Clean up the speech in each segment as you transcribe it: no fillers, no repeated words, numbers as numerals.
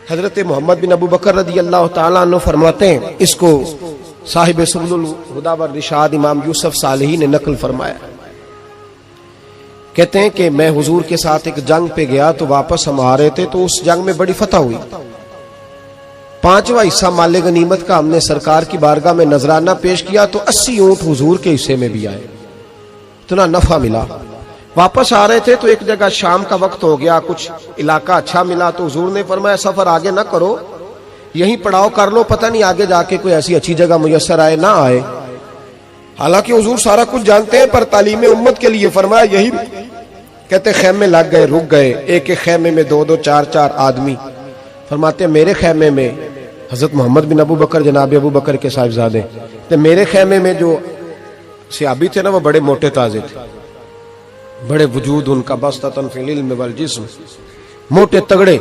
حضرت محمد بن ابو بکر رضی اللہ تعالیٰ عنہ فرماتے ہیں، اس کو صاحب سبل الہدی والرشاد امام یوسف صالحی نے نقل فرمایا، کہتے ہیں کہ میں حضور کے ساتھ ایک جنگ پہ گیا تو واپس ہم آ رہے تھے تو اس جنگ میں بڑی فتح ہوئی، 5واں حصہ مال غنیمت کا ہم نے سرکار کی بارگاہ میں نذرانہ پیش کیا تو 80 اونٹ حضور کے حصے میں بھی آئے، اتنا نفع ملا۔ واپس آ رہے تھے تو ایک جگہ شام کا وقت ہو گیا، کچھ علاقہ اچھا ملا تو حضور نے فرمایا سفر آگے نہ کرو، یہیں پڑاؤ کر لو، پتہ نہیں آگے جا کے کوئی ایسی اچھی جگہ میسر آئے نہ آئے۔ حالانکہ حضور سارا کچھ جانتے ہیں پر تعلیم امت کے لیے فرمایا یہی، کہتے خیمے لگ گئے، رک گئے، ایک ایک خیمے میں 2-2 4-4 آدمی۔ فرماتے میرے خیمے میں حضرت محمد بن ابو بکر جناب ابو بکر کے صاحبزادے تو میرے خیمے میں جو صحابی تھے نا وہ بڑے موٹے تازے تھے، بڑے وجود ان کا، بسطۃ فی العلم والجسم، موٹے تگڑے۔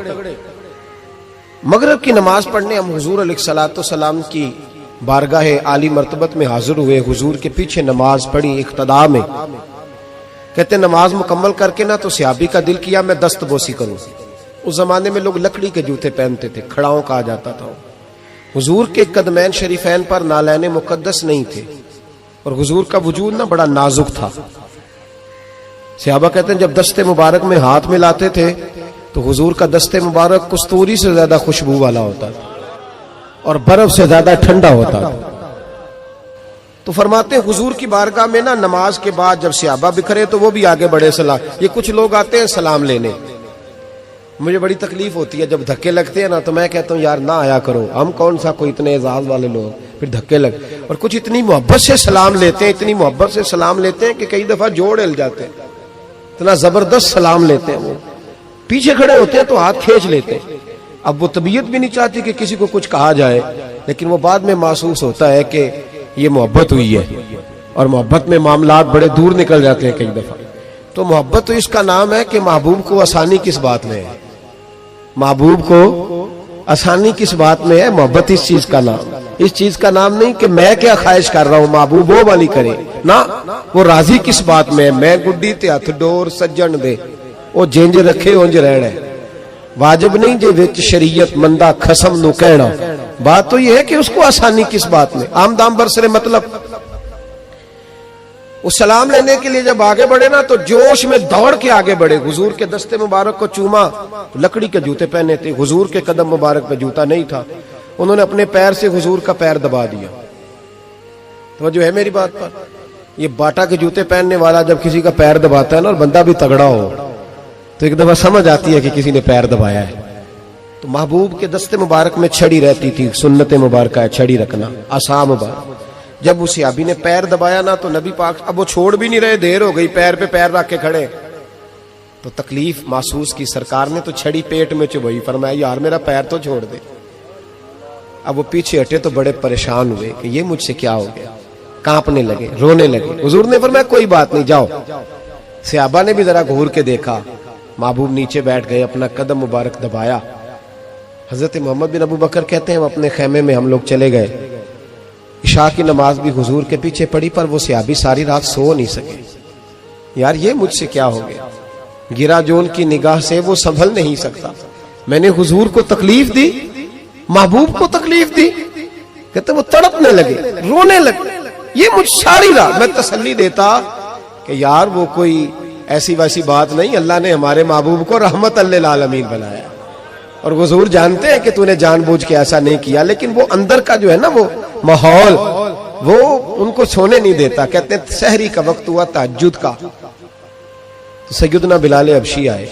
مغرب کی نماز پڑھنے ہم حضور علیہ الصلوۃ والسلام کی بارگاہ عالی مرتبت میں حاضر ہوئے، حضور کے پیچھے نماز پڑھی اقتداء میں۔ کہتے نماز مکمل کر کے نا تو صحابی کا دل کیا میں دست بوسی کروں۔ اس زمانے میں لوگ لکڑی کے جوتے پہنتے تھے، کھڑاؤں کہا جاتا تھا۔ حضور کے قدمین شریفین پر نالین مقدس نہیں تھے اور حضور کا وجود نا بڑا نازک تھا۔ صحابہ کہتے ہیں جب دست مبارک میں ہاتھ ملاتے تھے تو حضور کا دست مبارک کستوری سے زیادہ خوشبو والا ہوتا تھا اور برف سے زیادہ ٹھنڈا ہوتا تھا۔ تو فرماتے ہیں حضور کی بارگاہ میں نا نماز کے بعد جب صحابہ بکھرے تو وہ بھی آگے بڑھے سلام، یہ کچھ لوگ آتے ہیں سلام لینے، مجھے بڑی تکلیف ہوتی ہے جب دھکے لگتے ہیں نا تو میں کہتا ہوں یار نہ آیا کرو، ہم کون سا کوئی اتنے اعزاز والے لوگ، پھر دھکے لگ، اور کچھ اتنی محبت سے سلام لیتے ہیں، اتنی محبت سے سلام لیتے ہیں کہ کئی دفعہ جوڑ ہل جاتے ہیں، اتنا زبردست سلام لیتے ہیں۔ وہ پیچھے کھڑے ہوتے ہیں تو ہاتھ کھینچ لیتے ہیں۔ اب وہ طبیعت بھی نہیں چاہتی کہ کسی کو کچھ کہا جائے، لیکن وہ بعد میں محسوس ہوتا ہے کہ یہ محبت ہوئی ہے، اور محبت میں معاملات بڑے دور نکل جاتے ہیں کئی دفعہ۔ تو محبت تو اس کا نام ہے کہ محبوب کو آسانی کس بات میں ہے، محبوب کو آسانی کس بات میں ہے، محبت اس چیز کا نام، اس چیز کا نام نہیں کہ میں کیا خواہش کر رہا ہوں محبوب وہ والی کرے، نہ وہ راضی کس بات میں ہے، میں گڈی تے ہتھ ڈور سجن دے وہ جنج رکھے اونج رہنا ہے، واجب نہیں جے وچ شریعت مندہ خصم نو کہنا۔ بات تو یہ ہے کہ اس کو آسانی کس بات میں، عام دام برسرے مطلب وہ سلام لینے کے لیے جب آگے بڑھے نا تو جوش میں دوڑ کے آگے بڑھے، حضور کے دستے مبارک کو چوما، لکڑی کے جوتے پہنے تھے، حضور کے قدم مبارک پہ جوتا نہیں تھا، انہوں نے اپنے پیر سے حضور کا پیر دبا دیا۔ توجہ ہے میری بات پر؟ یہ باٹا کے جوتے پہننے والا جب کسی کا پیر دباتا ہے نا اور بندہ بھی تگڑا ہو تو ایک دفعہ سمجھ آتی ہے کہ کسی نے پیر دبایا ہے۔ تو محبوب کے دستے مبارک میں چھڑی رہتی تھی، سنت مبارکہ ہے چھڑی رکھنا، عصا مبارک۔ جب اس صحابی نے پیر دبایا نا تو نبی پاک اب وہ چھوڑ بھی نہیں رہے، دیر ہو گئی، پیر پہ پیر رکھ کے کھڑے، تو تکلیف محسوس کی، سرکار نے تو چھڑی پیٹ میں چبھائی، فرمایا یار میرا پیر تو چھوڑ دے۔ اب وہ پیچھے ہٹے تو بڑے پریشان ہوئے کہ یہ مجھ سے کیا ہو گیا، کانپنے لگے، رونے لگے۔ حضور نے فرمایا کوئی بات نہیں جاؤ۔ صحابہ نے بھی ذرا گھور کے دیکھا، محبوب نیچے بیٹھ گئے، اپنا قدم مبارک دبایا۔ حضرت محمد بن ابو بکر کہتے ہیں اپنے خیمے میں ہم لوگ چلے گئے، عشاء کی نماز بھی حضور کے پیچھے پڑی پر وہ صحابی ساری رات سو نہیں سکے، یار یہ مجھ سے کیا ہو گیا، گرا جو ان کی نگاہ سے وہ سنبھل نہیں سکتا، میں نے حضور کو تکلیف دی، محبوب کو تکلیف دی۔ کہتے وہ تڑپنے لگے، رونے لگے، یہ مجھ ساری رات۔ میں تسلی دیتا کہ یار وہ کوئی ایسی ویسی بات نہیں، اللہ نے ہمارے محبوب کو رحمت للعالمین بنایا، اور حضور جانتے ہیں کہ تو نے جان بوجھ کے ایسا نہیں کیا، لیکن وہ اندر کا جو ہے نا وہ ماحول وہ ان کو سونے نہیں دیتا۔ کہتے ہیں سحری کا وقت ہوا تہجد کا تو سیدنا بلال حبشی آئے،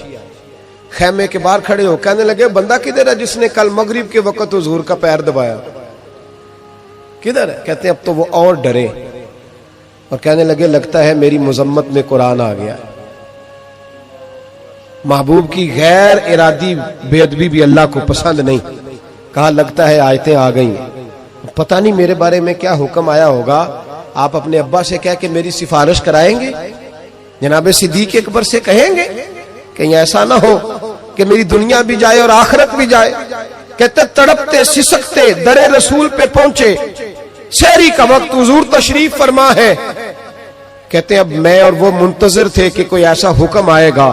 خیمے کے باہر کھڑے ہو کہنے لگے بندہ کدھر ہے جس نے کل مغرب کے وقت حضور کا پیر دبایا، کدھر ہے؟ کہتے ہیں اب تو وہ اور ڈرے اور کہنے لگے لگتا ہے میری مذمت میں قرآن آ گیا۔ محبوب کی غیر ارادی بے ادبی بھی اللہ کو پسند نہیں، کہا لگتا ہے آیتیں آ گئی، پتہ نہیں میرے بارے میں کیا حکم آیا ہوگا، آپ اپنے ابا سے کہہ کے میری سفارش کرائیں گے، جناب صدیق اکبر سے کہیں گے، کہیں ایسا نہ ہو کہ میری دنیا بھی جائے اور آخرت بھی جائے۔ کہتے تڑپتے سسکتے در رسول پہ پہنچے، سحری کا وقت حضور تشریف فرما ہے، کہتے اب میں اور وہ منتظر تھے کہ کوئی ایسا حکم آئے گا